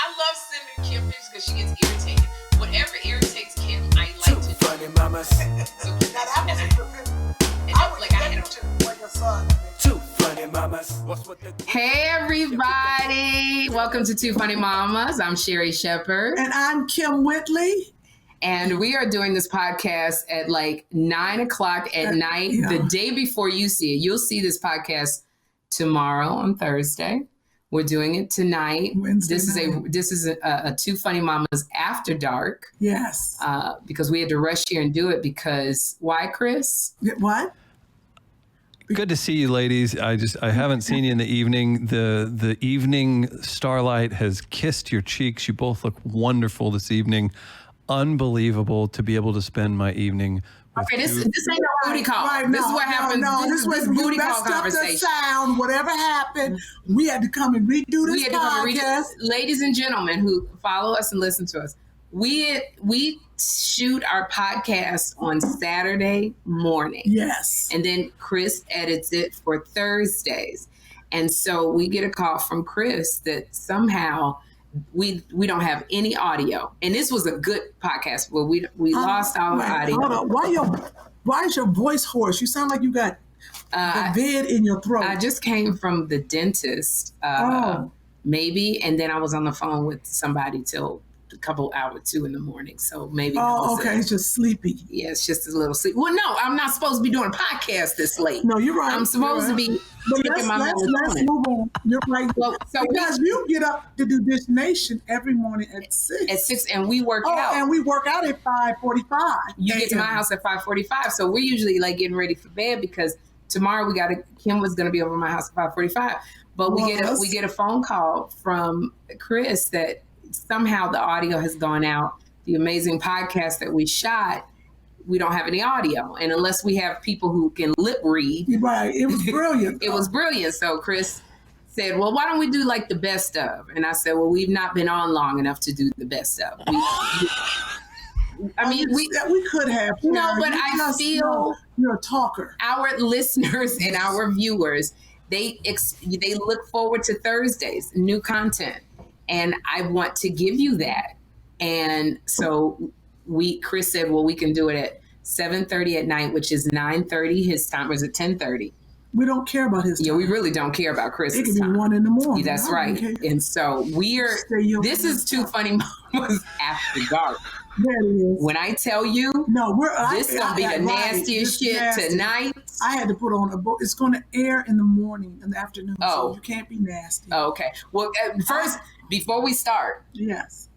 I love sending Kym pictures because she gets irritated. Whatever irritates Kym, I like to do. Funny mamas. So Two funny mamas. Hey everybody, welcome to Two Funny Mamas. I'm Sherri Shepherd. And I'm Kym Whitley. And we are doing this podcast at like 9 o'clock at night, the day before you see it. You'll see this podcast tomorrow on Thursday. We're doing it tonight. Wednesday This is a Two Funny Mamas after dark. Yes. Because we had to rush here and do it because why, Chris? What? Good to see you, ladies. I haven't seen you in the evening. The evening starlight has kissed your cheeks. You both look wonderful this evening. Unbelievable to be able to spend my evening. Okay, this ain't no booty call. Right, this is what happened. This was booty call up conversation. the sound. Whatever happened, we had to come and redo this podcast. Ladies and gentlemen who follow us and listen to us, we shoot our podcast on Saturday morning. Yes. And then Chris edits it for Thursdays. And so we get a call from Chris that somehow we don't have any audio. And this was a good podcast, but we lost all our audio. Hold on. Why is your voice hoarse? You sound like you got the vid in your throat. I just came from the dentist, maybe, and then I was on the phone with somebody till a couple hours, 2 in the morning. So maybe. It's just sleepy. Yeah, it's just a little sleep. Well, no, I'm not supposed to be doing a podcast this late. No, you're right. I'm supposed to be taking my let's move on. You're right. Well, because you get up to do Dish Nation every morning at 6. At 6, and we work out. And we work out at 5:45. You get to my house at 5:45. So we're usually like getting ready for bed because tomorrow Kym was gonna be over at my house at 5:45. But we get a phone call from Chris that somehow the audio has gone out. The amazing podcast that we shot, we don't have any audio. And unless we have people who can lip read. Right. It was brilliant. It was brilliant. So Chris said, well, why don't we do like the best of? And I said, well, we've not been on long enough to do the best of. We could have. No, but I feel you're a talker. Our listeners and our viewers, they look forward to Thursdays, new content. And I want to give you that. And so Chris said, well, we can do it at 7:30 at night, which is 9:30 his time. Or is it 10:30? We don't care about his time. Yeah, we really don't care about Chris's time. It can be 1 in the morning. Yeah, that's right. And so this is Two Funny Mamas After Dark. There it is. When I tell you, this is going to be the nastiest shit tonight. I had to put on a book. It's going to air in the morning, in the afternoon. So you can't be nasty. Oh, okay. Well, first, before we start. Yes.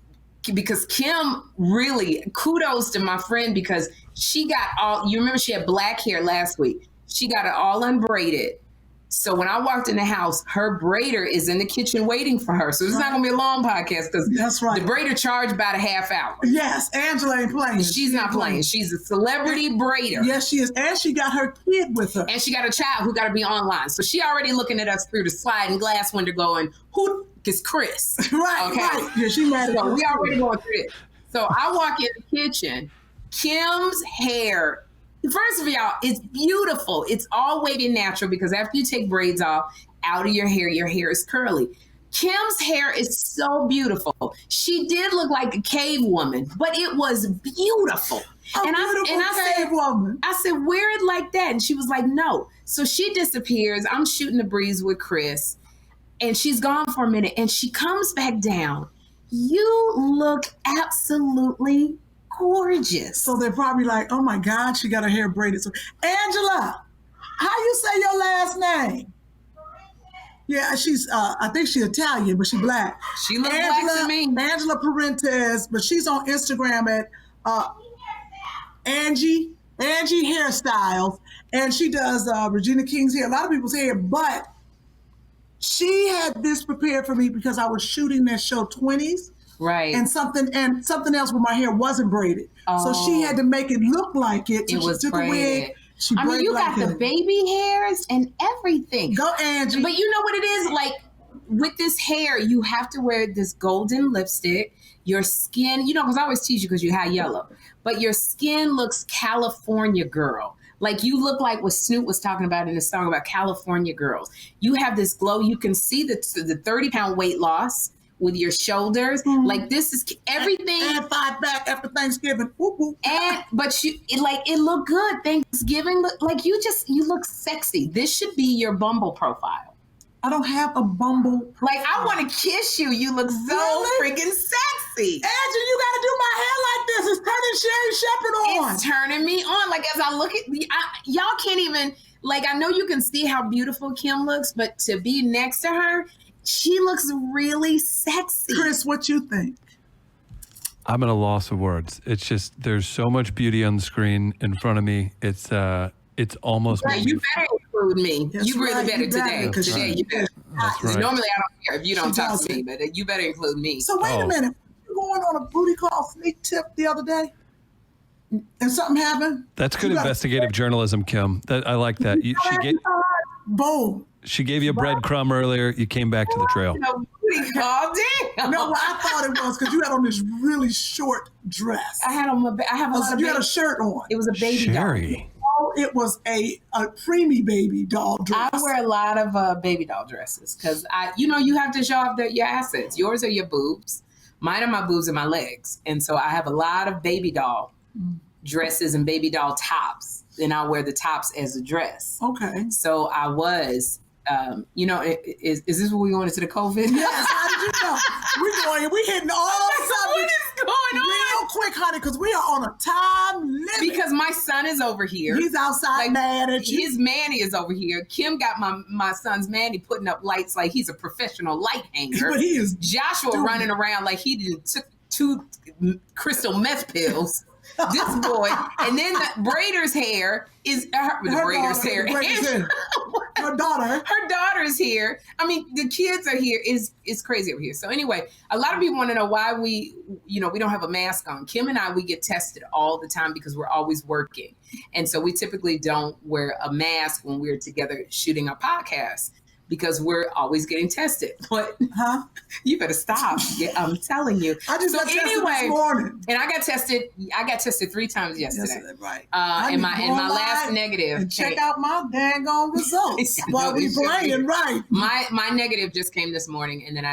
Because Kym really, kudos to my friend because she got you remember she had black hair last week. She got it all unbraided. So when I walked in the house, her braider is in the kitchen waiting for her. So it's not going to be a long podcast because that's right. The braider charged about a half hour. Yes, Angela ain't playing. She's not playing. She's a celebrity braider. Yes, she is. And she got her kid with her. And she got a child who got to be online. So she already looking at us through the sliding glass window going, who is Chris? Right, okay. Right. Yeah, she mad at So we already going through it. So I walk in the kitchen. Kym's hair, first of all, it's beautiful. It's all wavy and natural because after you take braids off out of your hair is curly. Kym's hair is so beautiful. She did look like a cave woman, but it was beautiful. I said, wear it like that. And she was like, no. So she disappears. I'm shooting the breeze with Chris. And she's gone for a minute. And she comes back down. You look absolutely gorgeous. So they're probably like, oh my God, she got her hair braided. So Angela, how you say your last name? Yeah, she's I think she's Italian, but she's black. She looks black to me. Angela Parentes, but she's on Instagram at Angie Hairstyles, and she does Regina King's hair, a lot of people's hair, but she had this prepared for me because I was shooting that show 20s. Right. And something else where my hair wasn't braided. So she had to make it look like it. So it was she took braided. a wig. You got the baby hairs and everything. Go, Angie. But you know what it is? Like, with this hair, you have to wear this golden lipstick. Your skin, because I always tease you because you have yellow. But your skin looks California girl. Like you look like what Snoop was talking about in the song about California girls. You have this glow. You can see the 30-pound weight loss with your shoulders. Like this is everything. And 5 back after Thanksgiving. Whoop, whoop. But it looked good. Thanksgiving, like you look sexy. This should be your Bumble profile. I don't have a Bumble. Like, I want to kiss you. You look so freaking sexy. Angela, you got to do my hair like this. It's turning Sherri Shepherd on. It's turning me on. Like, as I look at y'all can't even, like, I know you can see how beautiful Kym looks, but to be next to her, she looks really sexy. Chris, what you think? I'm at a loss of words. It's just, there's so much beauty on the screen in front of me. It's almost. Yeah, you better include me. That's you really right, better you today. better, Today, you better. That's right. Normally, I don't care if you don't She talk does to me, it. but you better include me. So wait a minute. You going on a booty call sneak tip the other day? And something happened? That's good You got- investigative journalism, Kym. I like that. Boom. She gave you a breadcrumb earlier. You came back to the trail. No booty call, damn. No, what I thought it was because you had on this really short dress. I had on I have a lot of You had baby. a shirt on. It was a baby doll. Sherri. Oh, it was a preemie baby doll dress. I wear a lot of baby doll dresses because you have to show off your assets. Yours are your boobs. Mine are my boobs and my legs. And so I have a lot of baby doll dresses and baby doll tops. And I'll wear the tops as a dress. Okay. So I was, is this what we going into the COVID? Yes, how did you know? We hitting all subjects. What is going on? Real quick, honey, because we are on a time limit. Because my son is over here. He's outside mad at you. His Manny is over here. Kym got my son's Manny putting up lights like he's a professional light hanger. But he is Joshua running around like he took 2 crystal meth pills. This boy, and then the Braider's hair is Her daughter. Her daughter's here. I mean, the kids are here. It's crazy over here. So anyway, a lot of people want to know why we don't have a mask on. Kym and I, we get tested all the time because we're always working. And so we typically don't wear a mask when we're together shooting a podcast because we're always getting tested. But you better stop. I'm telling you. I just got tested this morning. And I got tested 3 times yesterday. Right. And my last negative. And check out my daggone results while we playing, right? My negative just came this morning, and then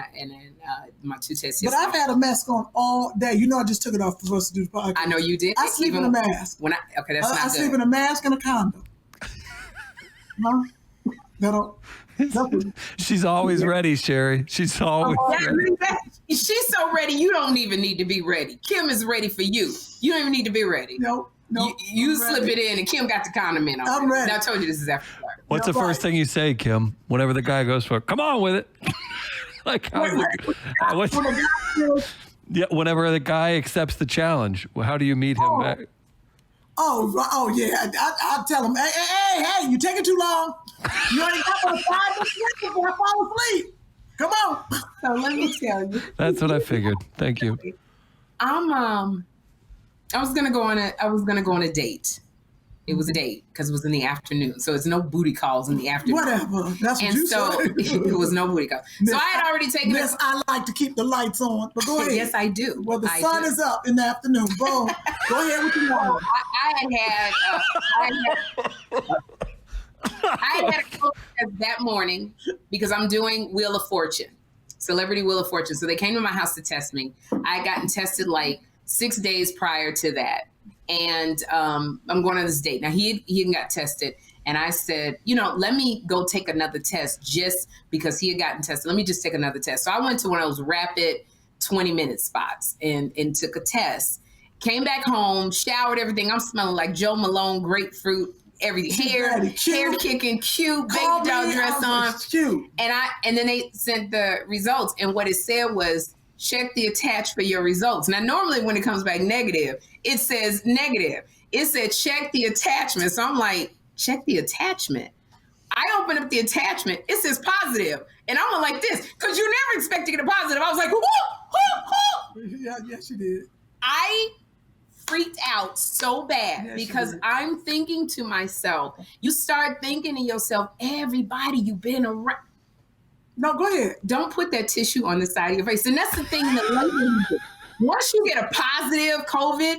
my 2 tests. But I've had a mask on all day. I just took it off for us to do the podcast. I know you did. I sleep in a mask. I sleep in a mask and a condom. She's always ready, Sherri. She's always ready. She's so ready, you don't even need to be ready. Kym is ready for you. You don't even need to be ready. Nope. You slip it in, and Kym got the condom in. I'm ready. Now, I told you this is after dark. What's the first thing you say, Kym? Whenever the guy goes for it, come on with it. Whenever the guy accepts the challenge, how do you meet him back? Oh yeah. I'll tell him, hey, you taking too long. You ain't got but 5 minutes before I fall asleep. Come on. So let me tell you. That's what I figured. Thank you. I was gonna go on a date. It was a date because it was in the afternoon. So it's no booty calls in the afternoon. Whatever. That's what you said. It was no booty calls. So I had already taken Yes, I like to keep the lights on. But go ahead. Yes, I do. Well, the sun is up in the afternoon. Boom. Go ahead with your water. I had a COVID test that morning because I'm doing Wheel of Fortune, Celebrity Wheel of Fortune. So they came to my house to test me. I had gotten tested like 6 days prior to that. And I'm going on this date. Now, he hadn't got tested. And I said, let me go take another test just because he had gotten tested. Let me just take another test. So I went to one of those rapid 20-minute spots and took a test. Came back home, showered, everything. I'm smelling like Joe Malone, grapefruit, everything. Hair kicking, cute, baby doll dress on. Cute. And then they sent the results. And what it said was, check the attach for your results. Now, normally when it comes back negative, it says negative. It said, check the attachment. So I'm like, check the attachment. I open up the attachment. It says positive. And I went like this, because you never expect to get a positive. I was like, whoo. Yeah, yes, you did. I freaked out so bad because I'm thinking to myself, you start thinking to yourself, everybody you've been around. No, go ahead. Don't put that tissue on the side of your face. And that's the thing that lately, once you get a positive COVID,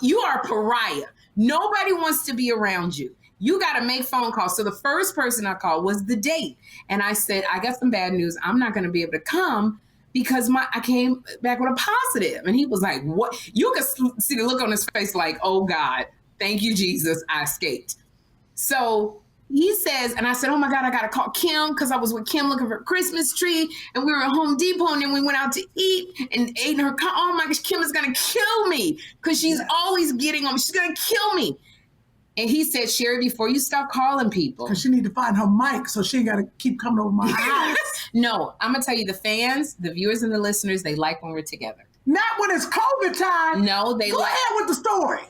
you are a pariah. Nobody wants to be around you. You got to make phone calls. So the first person I called was the date. And I said, I got some bad news. I'm not going to be able to come because I came back with a positive. And he was like, what? You could see the look on his face like, oh God, thank you, Jesus, I escaped. So he says, and I said, oh my God, I got to call Kym, because I was with Kym looking for a Christmas tree, and we were at Home Depot, and then we went out to eat and ate in her car. Oh my gosh, Kym is going to kill me, because she's always getting on me. She's going to kill me. And he said, Sherri, before you start calling people. Because she need to find her mic so she ain't got to keep coming over my house. No, I'm going to tell you, the fans, the viewers and the listeners, they like when we're together. Not when it's COVID time. No, they Go ahead with the story.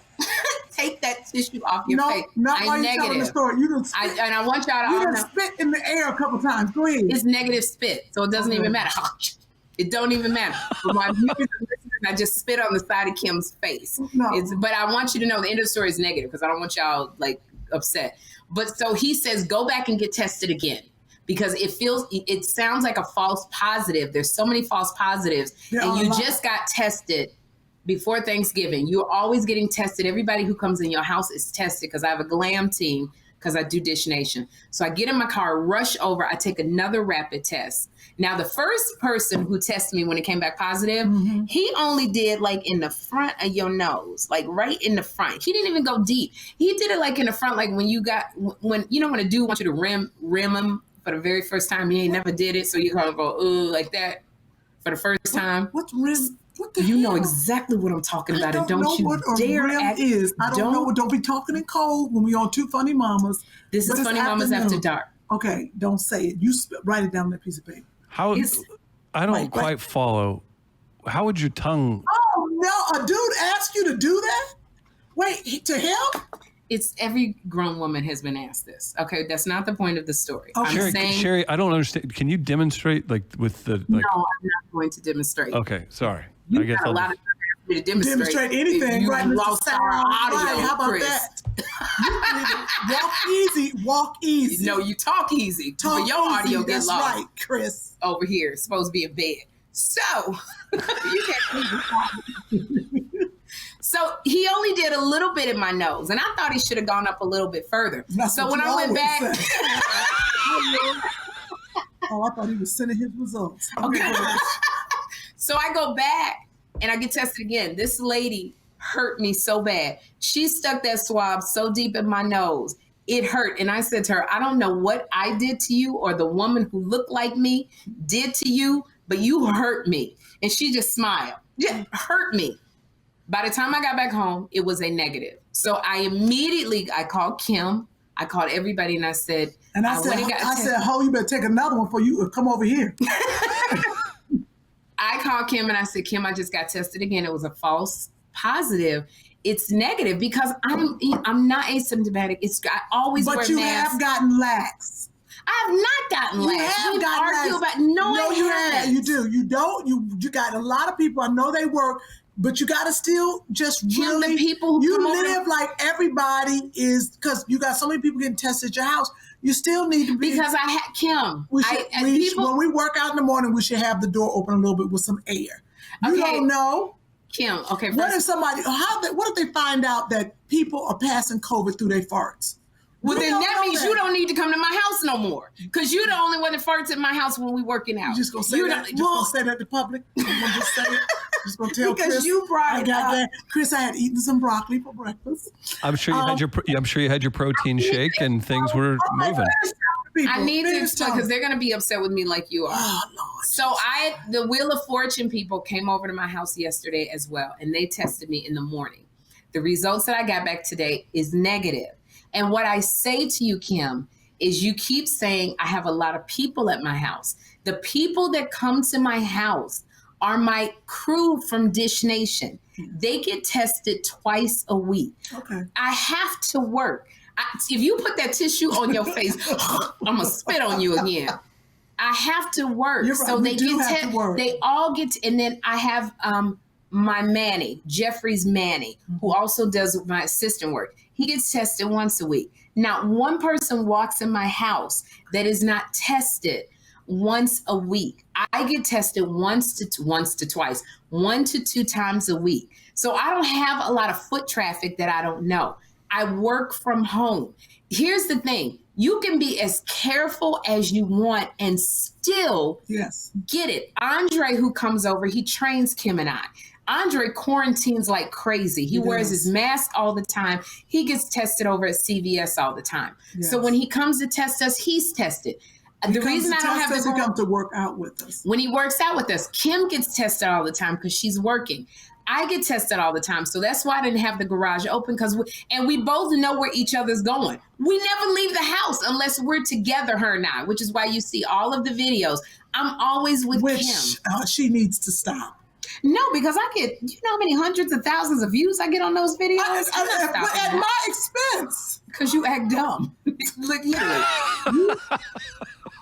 Take that tissue off your face. Not while you're telling the story. You done spit, and I want y'all to you all done know. spit in the air a couple times. Go ahead. It's negative spit, so it doesn't even matter. It don't even matter. For my viewers and listeners, I just spit on the side of Kym's face. No. But I want you to know the end of the story is negative, because I don't want y'all like upset. But so he says, go back and get tested again, because it sounds like a false positive. There's so many false positives, and you just got tested before Thanksgiving. You're always getting tested. Everybody who comes in your house is tested, because I have a glam team, because I do Dish Nation. So I get in my car, rush over, I take another rapid test. Now, the first person who tested me when it came back positive, he only did like in the front of your nose, like right in the front. He didn't even go deep. He did it like in the front, like when when a dude wants you to rim him for the very first time, he ain't never did it. So you're going to go, ooh, like that for the first time. What's rim? What the You hell? know exactly what I'm talking about, and don't know you what dare a rim act. is. I don't know. Don't be talking in code when we on Two Funny Mamas. This is But it's Funny Mamas After Dark. Okay, don't say it. You write it down on that piece of paper. How? I don't quite follow. How would your tongue? Oh no! A dude asked you to do that? Wait, to him? It's every grown woman has been asked this. Okay, that's not the point of the story. Okay. I'm saying, Sherri, I don't understand. Can you demonstrate like with the? Like, no, I'm not going to demonstrate. Okay, sorry. You I guess got a lot of time for me to demonstrate anything, You right? Mr. lost our Sound, audio, right, how about Chris. that? Walk easy. No, you talk easy. Talk but your audio easy. gets That's lost. right, Chris. Over here, it's supposed to be in bed. So you can't. So he only did a little bit in my nose, and I thought he should have gone up a little bit further. That's so what when you I went always back, say. Oh, I thought he was sending his results. okay. So I go back and I get tested again. This lady hurt me so bad. She stuck that swab so deep in my nose. It hurt. And I said to her, I don't know what I did to you or the woman who looked like me did to you, but you hurt me. And she just smiled. Just hurt me. By the time I got back home, it was a negative. So I called Kym. I called everybody and I said, And I said, Ho, you better take another one for you. Come over here. I called Kym and I said, Kym, I just got tested again. It was a false positive. It's negative because I'm not asymptomatic. I always wear masks. But you have gotten lax. I have not gotten lax. You have We've gotten argued lax. about no, I you haven't. have. You do. You don't. You got a lot of people. I know they work, but you got to still just Kym, really. the people who you come over live like everybody is because you got so many people getting tested at your house. You still need to be because I had Kym. When we work out in the morning, we should have the door open a little bit with some air. You don't know. Kym, okay. What if somebody? What if they find out that people are passing COVID through their farts? Well, then that means you don't need to come to my house no more because you're the only one that farts in my house when we working out. You just gonna say that? Gonna say that to public? You gonna just say it? Just gonna tell because Chris, you brought it up. Chris, I had eaten some broccoli for breakfast. I'm sure you had your protein shake and things were moving. I need to because they're gonna be upset with me like you are. Oh, Lord. So the Wheel of Fortune people came over to my house yesterday as well, and they tested me in the morning. The results that I got back today is negative. And what I say to you, Kym, is you keep saying I have a lot of people at my house. The people that come to my house are my crew from Dish Nation. They get tested twice a week. Okay. I have to work. If you put that tissue on your face, I'm going to spit on you again. I have to work. You're right. So they get tested. They all get, and then I have my Manny, Jeffrey's Manny, who also does my assistant work. He gets tested once a week. Not one person walks in my house that is not tested once a week. I get tested once to twice, 1 to 2 times a week. So I don't have a lot of foot traffic that I don't know. I work from home. Here's the thing. You can be as careful as you want and still get it. Andre, who comes over, he trains Kym and I. Andre quarantines like crazy. He wears his mask all the time. He gets tested over at CVS all the time. Yes. So when he comes to test us, he's tested. The reason I don't have to come to work out with us. When he works out with us, Kym gets tested all the time because she's working. I get tested all the time. So that's why I didn't have the garage open and we both know where each other's going. We never leave the house unless we're together, her and I, which is why you see all of the videos. I'm always with Kym. She needs to stop. No, because I get, you know how many hundreds of thousands of views I get on those videos? But at my expense. Because you act dumb. Like, literally.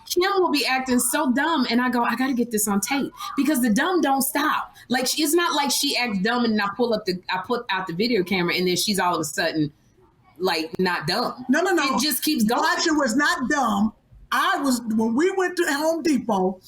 Kym will be acting so dumb, and I go, I got to get this on tape because the dumb don't stop. Like, it's not like she acts dumb and I put out the video camera and then she's all of a sudden like not dumb. No. It just keeps going. Roger was not dumb. When we went to Home Depot,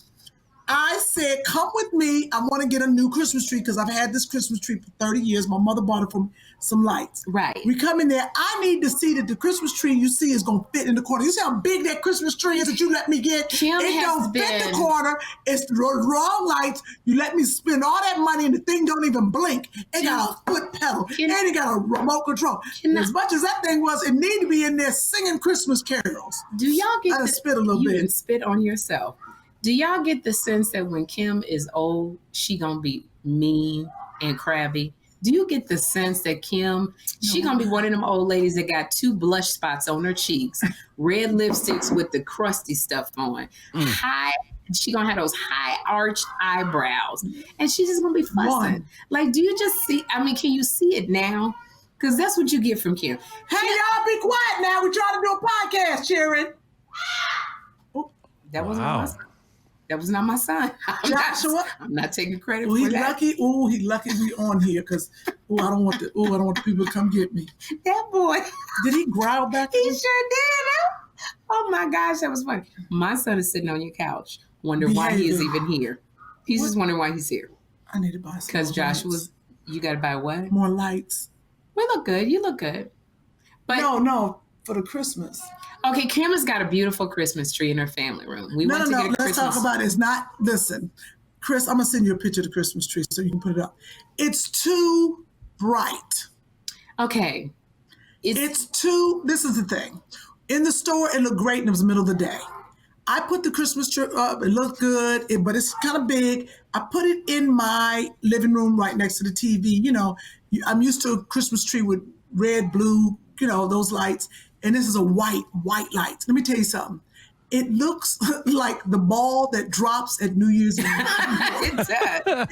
I said, come with me. I want to get a new Christmas tree because I've had this Christmas tree for 30 years. My mother bought it from some lights. Right. We come in there. I need to see that the Christmas tree you see is going to fit in the corner. You see how big that Christmas tree is that you let me get? It don't fit the corner. It's the wrong lights. You let me spend all that money and the thing don't even blink. It got a foot pedal. And it got a remote control. As much as that thing was, it need to be in there singing Christmas carols. Do y'all get spit a little bit. You can spit on yourself. Do y'all get the sense that when Kym is old, she gonna be mean and crabby? Do you get the sense that Kym, she gonna be one of them old ladies that got 2 blush spots on her cheeks, red lipsticks with the crusty stuff on, she gonna have those high arched eyebrows, and she's just gonna be fussing. Like, do you just see? I mean, can you see it now? Because that's what you get from Kym. Hey, y'all, be quiet now. We're trying to do a podcast, Sherri. That wasn't my son. That was not my son. I'm not taking credit for that. He lucky we on here because I don't want the people to come get me. That boy. Did he growl back? He sure did. Oh my gosh, that was funny. My son is sitting on your couch, wondering why he is even here. He's just wondering why he's here. I need to buy some. Because Joshua's, you got to buy what? More lights. We look good. You look good. But no, for the Christmas. Okay, Kym has got a beautiful Christmas tree in her family room. Let's talk about it. It's not, listen, Chris, I'm going to send you a picture of the Christmas tree so you can put it up. It's too bright. Okay. This is the thing. In the store, it looked great and it was the middle of the day. I put the Christmas tree up. It looked good, but it's kind of big. I put it in my living room right next to the TV. You know, I'm used to a Christmas tree with red, blue, those lights. And this is a white light. Let me tell you something. It looks like the ball that drops at New Year's Eve. It does.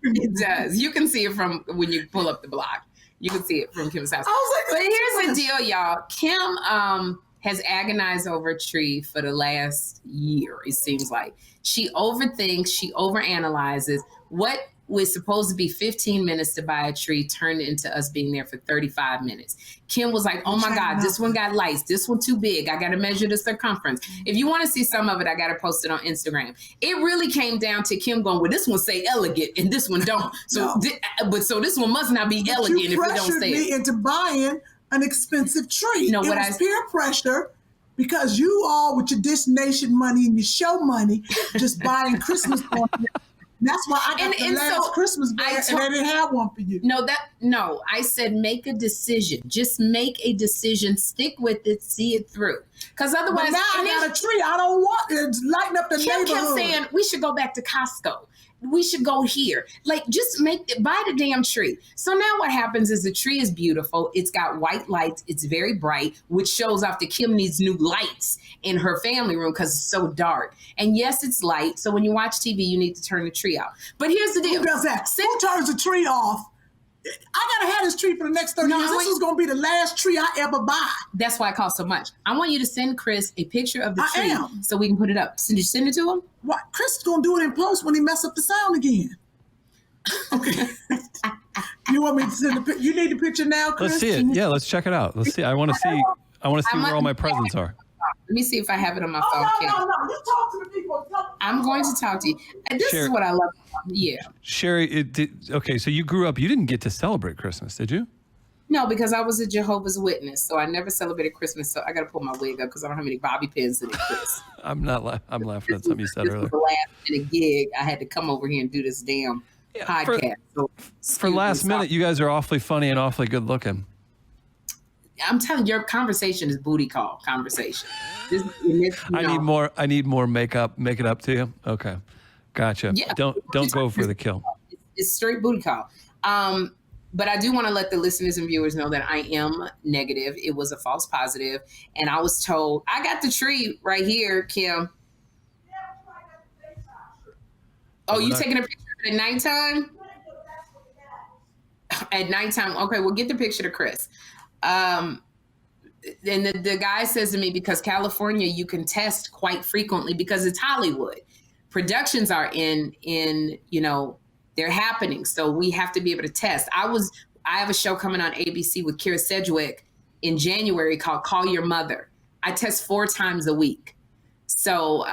It does. You can see it from when you pull up the block. You can see it from Kym's house. But here's the deal, y'all. Kym has agonized over a tree for the last year, it seems like. She overthinks. She overanalyzes. What was supposed to be 15 minutes to buy a tree turned into us being there for 35 minutes. Kym was like, oh my God, this one got lights. This one too big. I got to measure the circumference. If you want to see some of it, I got to post it on Instagram. It really came down to Kym going, well, this one say elegant and this one don't. So this one must not be elegant if it don't say it. You pressured me into buying an expensive tree. It was peer pressure. Because you all, with your Dish Nation money and your show money, just buying Christmas ornaments. That's why I got the last Christmas bear and I didn't have one for you. No, I said make a decision. Just make a decision. Stick with it. See it through. Because otherwise, now I got a tree. I don't want it. Lighten up the neighborhood. Kym kept saying we should go back to Costco. We should go here. Like, just buy the damn tree. So now what happens is the tree is beautiful. It's got white lights. It's very bright, which shows off that Kym needs new lights in her family room because it's so dark. And yes, it's light. So when you watch TV, you need to turn the tree off. But here's the deal. Who does that? Who turns the tree off? I got to have this tree for the next 30 years. This is going to be the last tree I ever buy. That's why it costs so much. I want you to send Chris a picture of the tree so we can put it up. Did you send it to him? What? Chris is going to do it in post when he mess up the sound again. Okay. You want me to send the picture? You need the picture now, Chris? Let's see it. Yeah, let's check it out. Let's see. I want to see where all my presents are. Let me see if I have it on my phone. No. You talk to the people. I'm going to talk to you. And this is what I love. Yeah. Sherri, okay, so you grew up, you didn't get to celebrate Christmas, did you? No, because I was a Jehovah's Witness, so I never celebrated Christmas. So I got to pull my wig up because I don't have any bobby pins in it, Chris. I'm laughing at something you said This earlier. was the last minute gig. I had to come over here and do this damn podcast. For last minute, you guys are awfully funny and awfully good looking. I'm telling you, your conversation is booty call conversation. I need more makeup. Make it up to you. Okay, gotcha. Yeah. Don't go for the kill. It's straight booty call. But I do want to let the listeners and viewers know that I am negative. It was a false positive. And I was told, I got the tree right here, Kym. Oh, you taking a picture at nighttime? At nighttime. Okay, well, get the picture to Chris. And the guy says to me, because California, you can test quite frequently because it's Hollywood. Productions are in they're happening. So we have to be able to test. I have a show coming on ABC with Kira Sedgwick in January called Call Your Mother. I test 4 times a week. So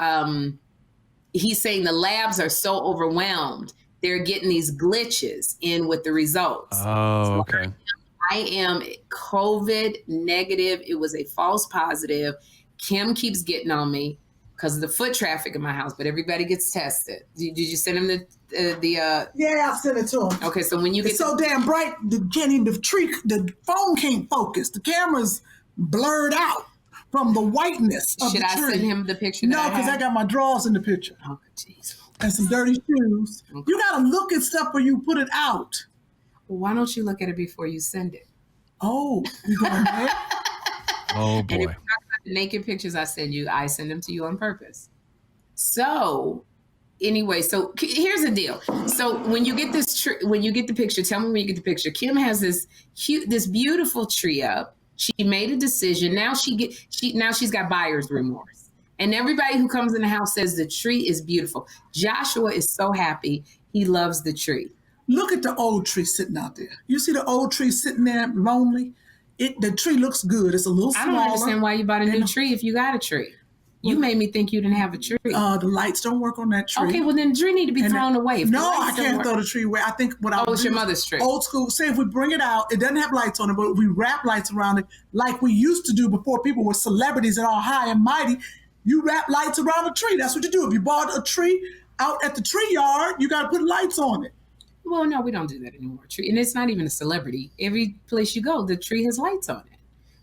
he's saying the labs are so overwhelmed. They're getting these glitches in with the results. Oh, okay. I am COVID negative. It was a false positive. Kym keeps getting on me because of the foot traffic in my house, but everybody gets tested. Did you send him the Yeah, I sent it to him. Okay, so when you get it's so damn bright, the phone can't focus. The camera's blurred out from the whiteness of should the I tree. send him the picture? No, because I got my drawers in the picture. Oh, jeez. And some dirty shoes. Okay. You got to look at stuff when you put it out. Well, why don't you look at it before you send it? Oh, you going there? Oh, And if boy. you're talking about the naked pictures I send them to you on purpose. So anyway, so here's the deal. So when you get when you get the picture, tell me when you get the picture. Kym has this beautiful tree up. She made a decision. Now she's got buyer's remorse. And everybody who comes in the house says the tree is beautiful. Joshua is so happy. He loves the tree. Look at the old tree sitting out there. You see the old tree sitting there lonely? The tree looks good. It's a little smaller. I don't understand why you bought a new tree if you got a tree. You made me think you didn't have a tree. The lights don't work on that tree. Okay, well then the tree need to be thrown away. If No, I can't throw the tree away. I think what it's your mother's tree. Old school. Say if we bring it out, it doesn't have lights on it, but we wrap lights around it like we used to do before people were celebrities and all high and mighty. You wrap lights around a tree. That's what you do. If you bought a tree out at the tree yard, you got to put lights on it. Well, no, we don't do that anymore. Tree, and it's not even a celebrity. Every place you go, the tree has lights on it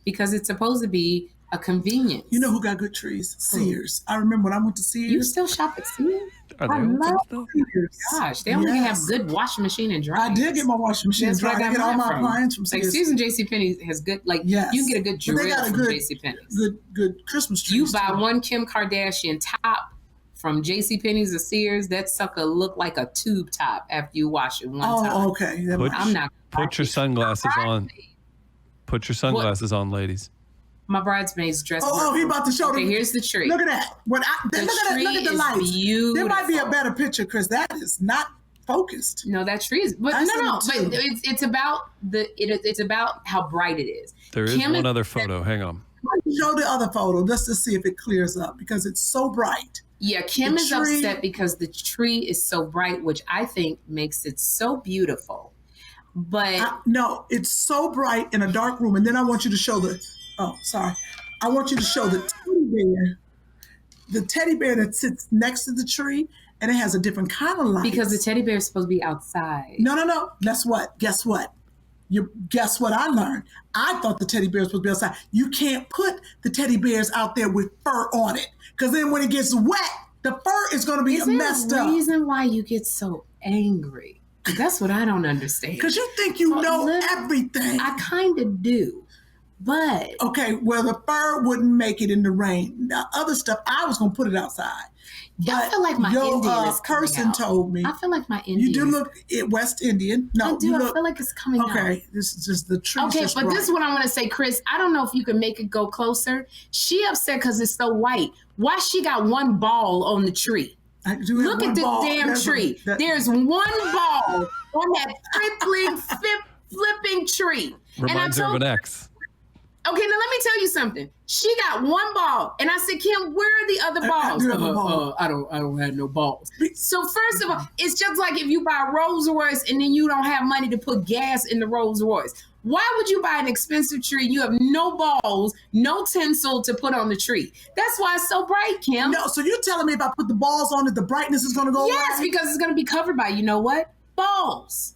because it's supposed to be a convenience. You know who got good trees? Sears. I remember when I went to Sears. You still shop at Sears? Are they I open love still? Sears. Gosh, they only have good washing machine and dryers. I did get my washing machine That's dry. where I get all mine my appliances from Like Sears. Sears and JCPenney has good, Yes. you can get a good But they drill got a from good- JCPenney's. Good Christmas trees. You buy too. one Kim Kardashian top from JCPenney's or Sears, that sucker look like a tube top after you wash it one time. Oh, okay. I'm not. Put your sunglasses on. Put your sunglasses on, ladies. My bridesmaids dress. Oh, he about to show Okay, them. here's the tree. Look at that. Look at the tree lights. is beautiful. There might be a better picture, Chris. That is not focused. No, that tree is, but I no. see it But too. it's about it's about how bright it is. There is Kym one other photo. Hang on. Show the other photo just to see if it clears up because it's so bright. Yeah, Kym The is tree- upset because the tree is so bright, which I think makes it so beautiful. But No, it's so bright in a dark room. And then I want you to show I want you to show the teddy bear that sits next to the tree, and it has a different kind of light. because the teddy bear is supposed to be outside. No. Guess what? Guess what I learned? I thought the teddy bears would be outside. You can't put the teddy bears out there with fur on it, because then when it gets wet, the fur is going to be Is there messed a up. reason why you get so angry? That's what I don't understand. Because you think you know Look, everything. I kind of do. But Okay, well, the fur wouldn't make it in the rain. The other stuff, I was going to put it outside. I feel like my your Indian is coming person out. told me. I feel like my Indian. You do look West Indian. No, I do. you I look. feel like it's coming out. Okay, this is just the trees. Okay, just but bright. this is what I want to say, Chris. I don't know if you can make it go closer. She upset because it's so white. Why she got one ball on the tree? I do have Look one at this ball. damn There's tree. There's one ball on that flipping tree. Reminds her of an ex. Okay, now let me tell you something. She got one ball, and I said, Kym, where are the other balls? I don't have no balls. So first of all, it's just like if you buy a Rolls Royce and then you don't have money to put gas in the Rolls Royce. Why would you buy an expensive tree? You have no balls, no tinsel to put on the tree. That's why it's so bright, Kym. No, so you're telling me if I put the balls on it, the brightness is going to go away? Yes, because it's going to be covered by, you know what? Balls.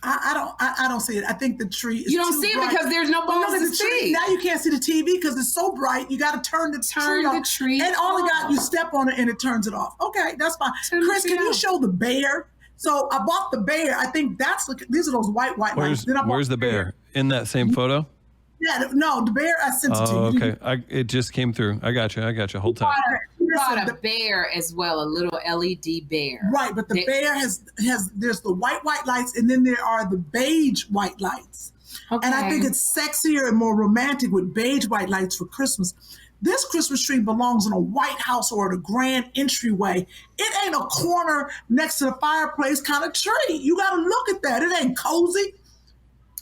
I don't see it. I think the tree is You don't too see it bright. because there's no balls to the tree. see. Now you can't see the TV because it's so bright. You got to turn the tree off. And all it got, you step on it and it turns it off. Okay, that's fine. Chris, can you show the bear? So I bought the bear. I think these are those white lights. Where's the bear? In that same photo? Yeah, no, the bear, I sent it to you. Okay. It just came through. I got you. Hold tight. You bought a bear as well, a little LED bear. Right, but the bear has there's the white lights, and then there are the beige white lights. Okay. And I think it's sexier and more romantic with beige white lights for Christmas. This Christmas tree belongs in a White House or at a grand entryway. It ain't a corner next to the fireplace kind of tree. You got to look at that. It ain't cozy.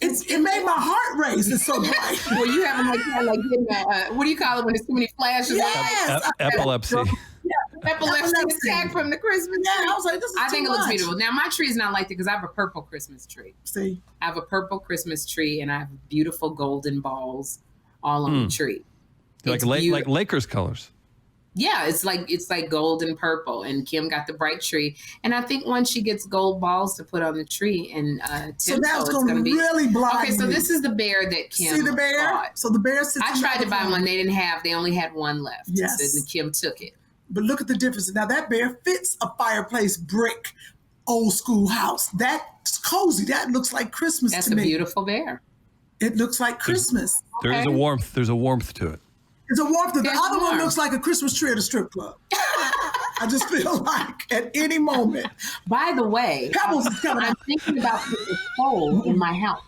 It made my heart race. It's so bright. Well, you have like what do you call it when there's too many flashes? Yes. Epilepsy. Epilepsy attack from the Christmas tree. Yeah, I was like, this is I think it looks much. beautiful. Now, my tree is not like that because I have a purple Christmas tree. See? I have a purple Christmas tree and I have beautiful golden balls all on the tree. Like Lakers colors. Yeah, it's like gold and purple, and Kym got the bright tree, and I think once she gets gold balls to put on the tree, and so that's going to really blind Okay, so me. this is the bear that Kym See the bear? bought. So the bear sits. I tried to buy one; they only had one left. Yes, so Kym took it. But look at the difference. Now that bear fits a fireplace brick, old school house. That's cozy. That looks like Christmas That's to me. That's a beautiful bear. It looks like Christmas. There's a warmth. There's a warmth to it. It's a warmth. The other one looks like a Christmas tree at a strip club. I just feel like at any moment. By the way, Pebbles is coming I'm thinking about putting a pole in my house.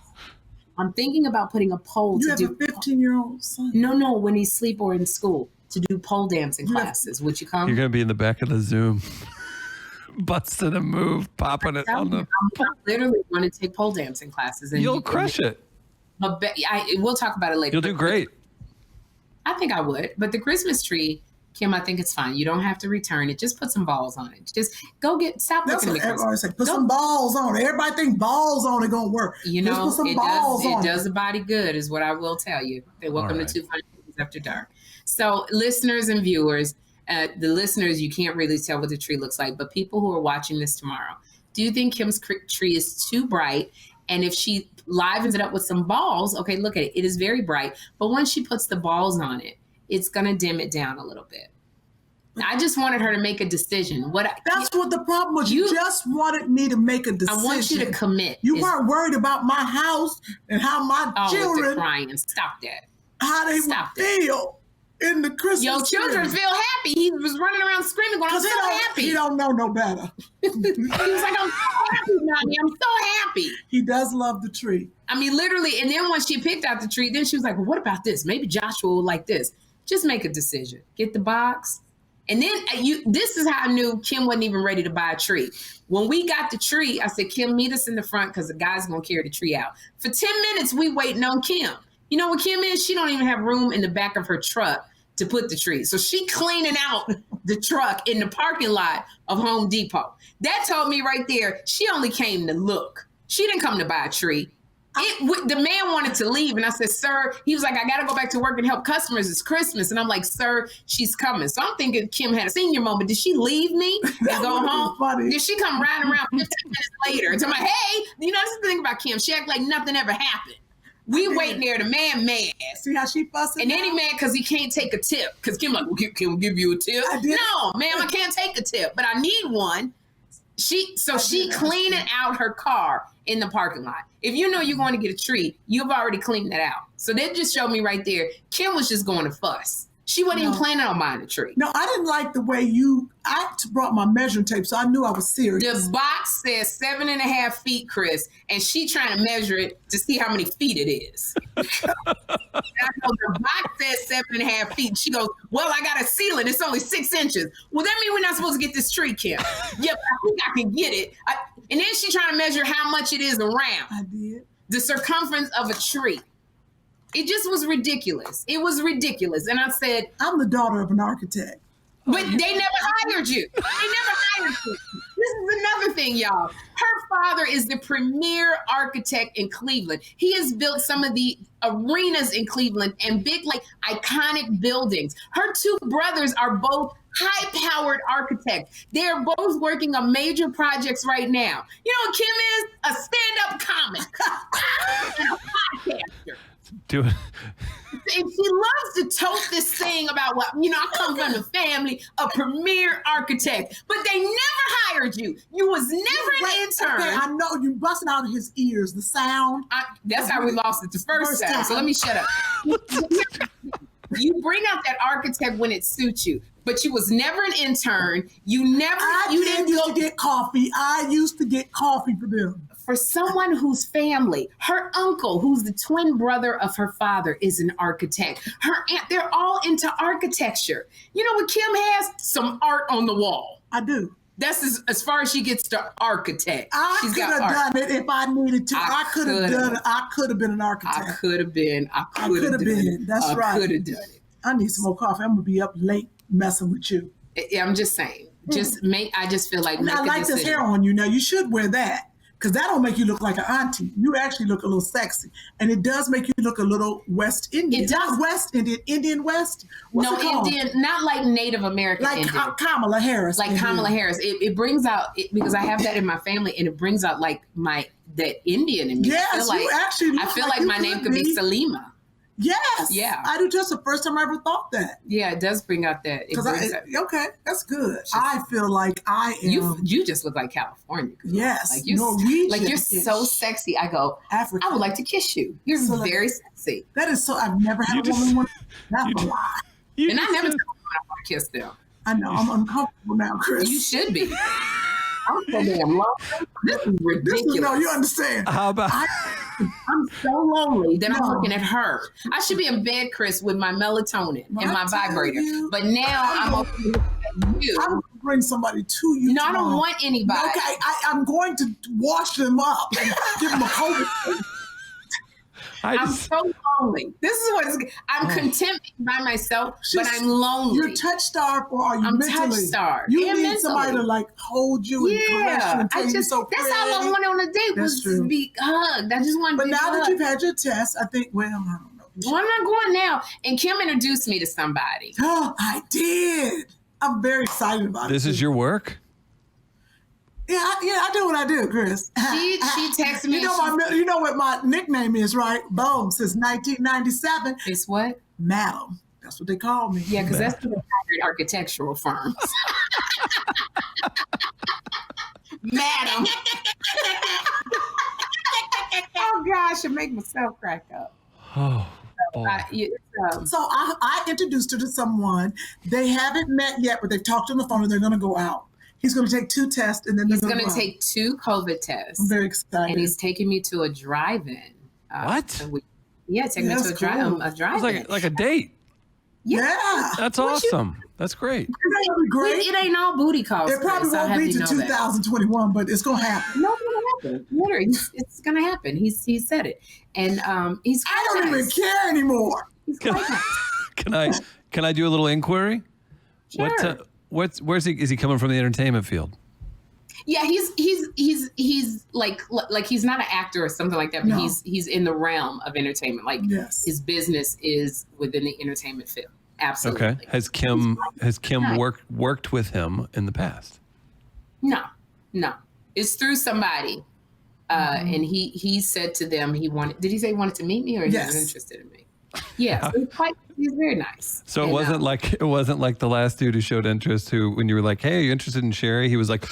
I'm thinking about putting a pole You have a 15-year-old son? No, when he's asleep or in school to do pole dancing classes. Would you come? You're going to be in the back of the Zoom. Busting a move, popping it on the... I'm literally going to take pole dancing classes. And You'll crush it. We'll talk about it later. You'll do great. I think I would. But the Christmas tree, Kym, I think it's fine. You don't have to return it. Just put some balls on it. Just stop That's looking what at everybody say. Put some balls on it. Everybody think balls on it gonna work. You know, put some balls on it does the body good is what I will tell you. Welcome to 200 Things After Dark. So listeners and viewers, the listeners, you can't really tell what the tree looks like, but people who are watching this tomorrow, do you think Kym's tree is too bright? And if she livens it up with some balls, okay, look at it. It is very bright. But once she puts the balls on it, it's going to dim it down a little bit. I just wanted her to make a decision. That's what the problem was. You just wanted me to make a decision. I want you to commit. You weren't worried about my house and how my children crying. Stop that. How they would feel in the Christmas Your children tree. feel happy. He was running around screaming, going, I'm so happy. He don't know no better. He was like, I'm so happy, Mommy. I'm so happy. He does love the tree. I mean, literally. And then when she picked out the tree, then she was like, well, what about this? Maybe Joshua will like this. Just make a decision. Get the box. And then this is how I knew Kym wasn't even ready to buy a tree. When we got the tree, I said, Kym, meet us in the front because the guy's going to carry the tree out. For 10 minutes, we waiting on Kym. You know what Kym is? She don't even have room in the back of her truck to put the tree. So she cleaning out the truck in the parking lot of Home Depot. That told me right there, she only came to look. She didn't come to buy a tree. The man wanted to leave. And I said, sir, he was like, I got to go back to work and help customers. It's Christmas. And I'm like, sir, she's coming. So I'm thinking Kym had a senior moment. Did she leave me and go home? Funny. Did she come riding around 15 minutes later? And I'm like, hey, you know, this is the thing about Kym. She act like nothing ever happened. We waiting there, the man mad. See how she fussing? And then he mad because he can't take a tip. Because Kym like, well, can we give you a tip? No, ma'am, I can't take a tip, but I need one. She cleaning out her car in the parking lot. If you know you're going to get a tree, you've already cleaned that out. So that just showed me right there, Kym was just going to fuss. She wasn't even planning on buying a tree. No, I didn't like the way I brought my measuring tape, so I knew I was serious. The box says 7.5 feet, Chris, and she trying to measure it to see how many feet it is. And I know the box says 7.5 feet. She goes, well, I got a ceiling. It's only 6 inches. Well, that means we're not supposed to get this tree, Kym. Yep, I think I can get it. And then she trying to measure how much it is around. I did. The circumference of a tree. It just was ridiculous. It was ridiculous. And I said, I'm the daughter of an architect. but they never hired you. They never hired you. This is another thing, y'all. Her father is the premier architect in Cleveland. He has built some of the arenas in Cleveland and big, like, iconic buildings. Her two brothers are both high-powered architects. They're both working on major projects right now. You know what Kym is? A stand-up comic and a podcaster. Do it. And she loves to tote this thing about what, I come from a family, a premier architect, but they never hired you. You was never an intern. Okay, I know you busting out of his ears, the sound. That's how we lost it the first time. So let me shut up. You bring out that architect when it suits you, but you was never an intern. You didn't used to get coffee. I used to get coffee for them. For someone whose family, her uncle, who's the twin brother of her father, is an architect. Her aunt, they're all into architecture. You know what Kym has? Some art on the wall. I do. That's as far as she gets to architect. I could have done it if I needed to. I could have done it. I could have been an architect. I could have been. I could have been. That's right. I could have done it. I need some more coffee. I'm gonna be up late messing with you. I'm just saying. I just feel like I like this hair on you now. You should wear that. Because that don't make you look like an auntie. You actually look a little sexy. And it does make you look a little West Indian. It does. West Indian. Indian West? No, Indian, not like Native American like Indian. Like Kamala Harris. Like Kamala Harris. It brings out, because I have that in my family, and it brings out like that Indian in me. Yes, I feel like my name could be Salima. Yes. Yeah. I do. Just the first time I ever thought that. Yeah, it does bring out that. Okay, that's good. I feel like I am. You just look like California. Yes. Like you're so sexy. I go, Africa. I would like to kiss you. You're so very sexy. That is so. I've never had a woman want. That's a lie. And I never tell them I want to kiss them. I know. I'm uncomfortable now, Chris. You should be. I'm so damn lonely. This is ridiculous. No, you understand. How about? I'm so lonely that I'm looking at her. I should be in bed, Chris, with my melatonin and my vibrator. But now I'm looking at you. I'm going to bring somebody to you. No, tomorrow. I don't want anybody. Okay, I'm going to wash them up and give them a COVID. I'm so lonely. This is what it's. I'm content by myself, but I'm lonely. You're touch starved, or are you mentally? I'm touch starved. You need somebody to like hold you and caress you and tell you so pretty. That's all I wanted on a date was to be hugged. I just wanted to be hugged. But now that you've had your test, I think, I don't know. Well, I'm not going now. And Kym introduced me to somebody. Oh, I did. I'm very excited about it. This is your work? Yeah, I do what I do, Chris. She texted me. You know what my nickname is, right? Boom, since 1997. It's what? Madam. That's what they call me. Yeah, because that's the architectural firms. Madam. Oh gosh, I make myself crack up. Oh. So I introduced her to someone. They haven't met yet, but they've talked on the phone and they're going to go out. He's going to take 2 tests and then he's going to take 2 COVID tests. I'm very excited. And he's taking me to a drive-in. What? Taking me to a drive-in. It's like a date. Yeah. That's awesome. That's great. Great. It ain't all booty calls. It probably won't be to 2021, but it's going to happen. No, it's going to happen. Literally, it's going to happen. He said it. And he's I don't even care anymore. He's quite nice. Can I do a little inquiry? Sure. Where's he? Is he coming from the entertainment field? Yeah, he's like he's not an actor or something like that, but he's in the realm of entertainment. Like his business is within the entertainment field. Absolutely. Okay. Has Kym worked with him in the past? No. It's through somebody, and he said to them he wanted. Did he say he wanted to meet me, or he was interested in me? Yeah, so he's very nice. So it wasn't like the last dude who showed interest. Who, when you were like, "Hey, are you interested in Sherri?" He was like,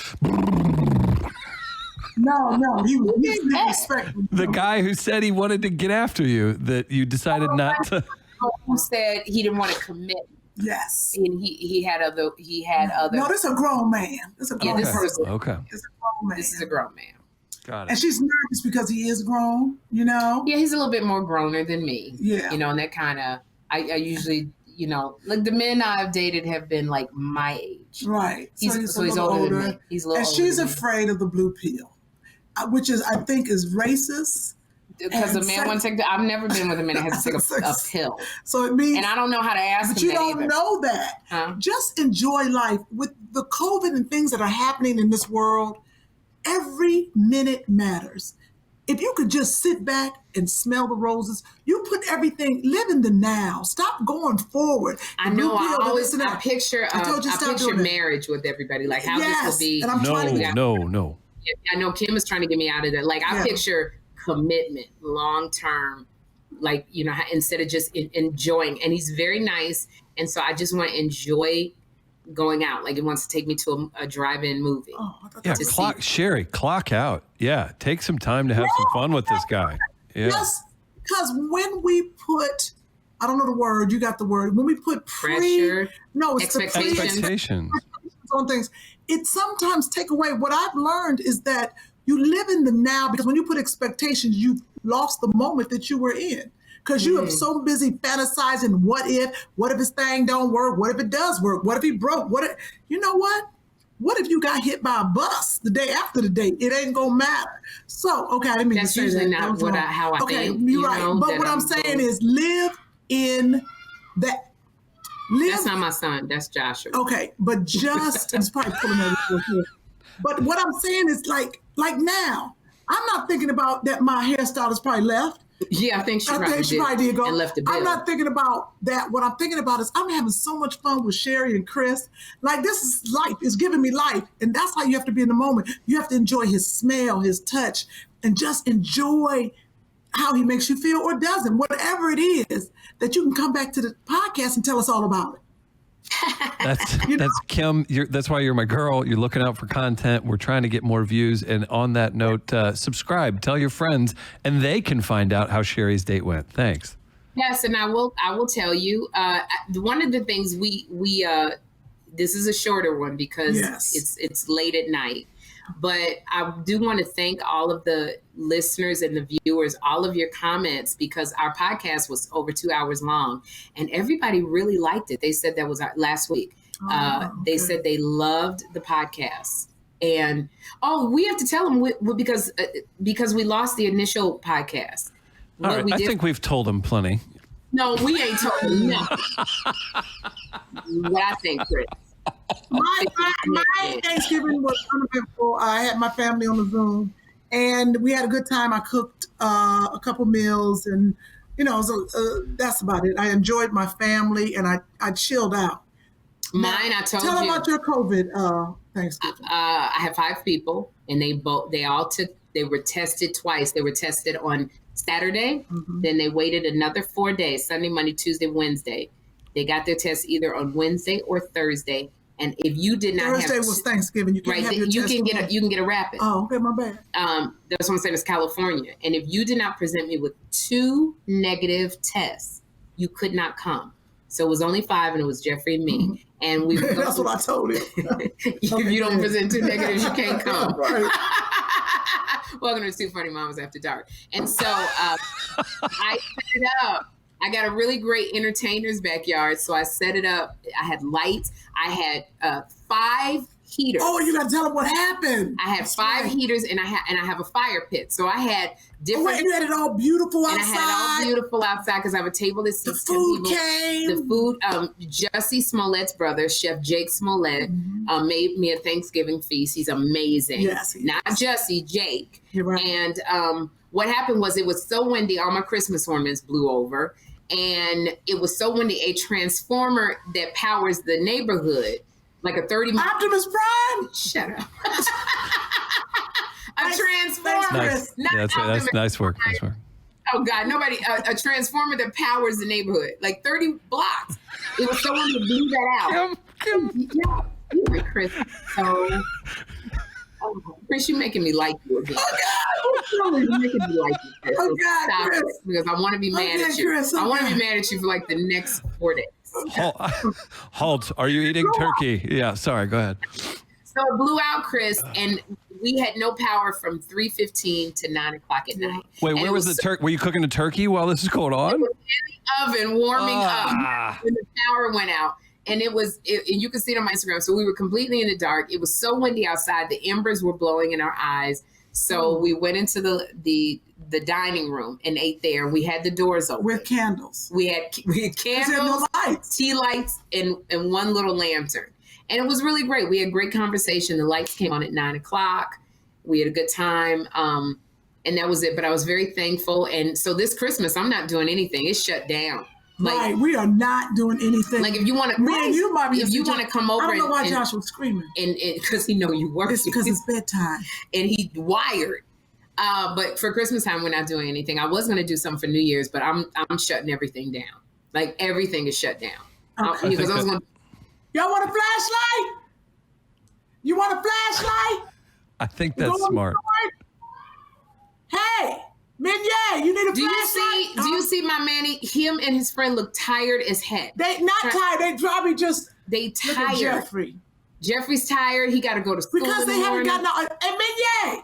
"No, he was disrespectful." The guy who said he wanted to get after you, that you decided not to. Who said he didn't want to commit? Yes, and he had other. No, this is a grown man. This is a grown person. Okay. This is a grown man. Got it. And she's nervous because he is grown, you know? Yeah, he's a little bit more growner than me. Yeah. You know, and that kind of, I usually, you know, like the men I've dated have been like my age. Right. He's older than me. He's a little older she's afraid of the blue pill, which is, I think, is racist. Because the man wants to take I've never been with a man that has to take a pill. So it means, and I don't know how to ask but him you that don't either. know that. Huh? Just enjoy life. With the COVID and things that are happening in this world, every minute matters. If you could just sit back and smell the roses, you put everything, live in the now. Stop going forward. I know. I picture marriage with everybody, like how this will be. And I'm trying to No. I know Kym is trying to get me out of that. Like I picture commitment, long term, like, you know, instead of just enjoying. And he's very nice. And so I just want to enjoy going out. Like, it wants to take me to a drive-in movie. Sherri, clock out. Yeah, take some time to have some fun with this guy. Yeah. Yes, because when we put, I don't know the word, you got the word. When we put pressure, expectations on things, it sometimes take away. What I've learned is that you live in the now, because when you put expectations, you've lost the moment that you were in. Because you are so busy fantasizing, what if his thing don't work? What if it does work? What if he broke? You know what? What if you got hit by a bus the day after the date? It ain't gonna matter. So, okay, I didn't mean to say that. That's usually not how I think. Okay, you're right. But what I'm saying is live in that. That's not my son. That's Joshua. Okay, but just, I'm probably pulling that real quick. But what I'm saying is like now, I'm not thinking about that my hairstylist probably left. Yeah, I think she probably did go. And left a bill. I'm not thinking about that. What I'm thinking about is I'm having so much fun with Sherri and Chris. Like, this is life. It's giving me life. And that's how you have to be in the moment. You have to enjoy his smell, his touch, and just enjoy how he makes you feel or doesn't. Whatever it is, that you can come back to the podcast and tell us all about it. That's Kym. That's why you're my girl. You're looking out for content. We're trying to get more views. And on that note, subscribe, tell your friends, and they can find out how Sherri's date went. Thanks. Yes, and I will tell you. One of the things we this is a shorter one because it's late at night. But I do want to thank all of the listeners and the viewers, all of your comments, because our podcast was over 2 hours long and everybody really liked it. They said that was our last week. They said they loved the podcast. And, we have to tell them because we lost the initial podcast. All right, I think we've told them plenty. No, we ain't told them nothing. What I think, Chris. My Thanksgiving was uneventful. I had my family on the Zoom, and we had a good time. I cooked a couple meals, and that's about it. I enjoyed my family, and I chilled out. Mine, I told you. Tell them about your COVID Thanksgiving. I have 5 people, and they were tested twice. They were tested on Saturday, then they waited another 4 days: Sunday, Monday, Tuesday, Wednesday. They got their test either on Wednesday or Thursday. And if you did not Thursday was Thanksgiving, you can't have your you test. You can get a rapid. Oh, okay, my bad. That's what I'm saying. It's California, and if you did not present me with 2 negative tests, you could not come. So it was only 5, and it was Jeffrey and me. And we. That's what I told him. If you don't present 2 negatives, you can't come. Right. Welcome to 2 Funny Mamas After Dark. And so I set it up. I got a really great entertainer's backyard, so I set it up. I had lights. I had 5 heaters. Oh, you got to tell them what happened. I had 5 heaters, and I have a fire pit. So I had different. And you had it all beautiful outside. And I had it all beautiful outside because I have a table that seats 10 people. The food. Jussie Smollett's brother, Chef Jake Smollett, made me a Thanksgiving feast. He's amazing. Yes, not Jussie, Jake. You're right. And what happened was it was so windy, all my Christmas ornaments blew over. And it was so windy, a transformer that powers the neighborhood, like a 30 Optimus Prime. Shut up. A transformer. Nice. That's nice work. Nice work. Oh God, nobody. A transformer that powers the neighborhood, like 30 blocks. It was so windy, blew that out. Yeah, you were Chris. So. Chris, you're making me like you again. Oh God, you're making me like you, Chris. Oh God, stop Chris. it, because I want to be mad at you. Chris, I want to be mad at you for like the next 4 days. Halt! Are you eating turkey? Yeah. Sorry. Go ahead. So it blew out, Chris, and we had no power from 3:15 to 9 o'clock at night. Wait, where was the turkey? Were you cooking a turkey while this is going on? It was in the oven warming up when the power went out. And and you can see it on my Instagram. So we were completely in the dark. It was so windy outside. The embers were blowing in our eyes. So we went into the dining room and ate there. We had the doors open. With candles. We had candles, no lights. tea lights, and one little lantern. And it was really great. We had great conversation. The lights came on at 9:00. We had a good time. And that was it. But I was very thankful. And so this Christmas, I'm not doing anything. It's shut down. Like, right, we are not doing anything. Like if you want to, if you want to come over, I don't know why Josh was screaming. And because he know you work. It's because it's bedtime. And he wired. But for Christmas time, we're not doing anything. I was going to do something for New Year's, but I'm shutting everything down. Like everything is shut down. Okay. Because I was going. Y'all want a flashlight? You want a flashlight? I think that's smart. Hey, Minyay, you need a flashlight? Do you see my Manny? Him and his friend look tired as heck. They not tired. They probably just they look at tired. Jeffrey. Jeffrey's tired. He got to go to school Because they haven't gotten out. Hey, Minyay,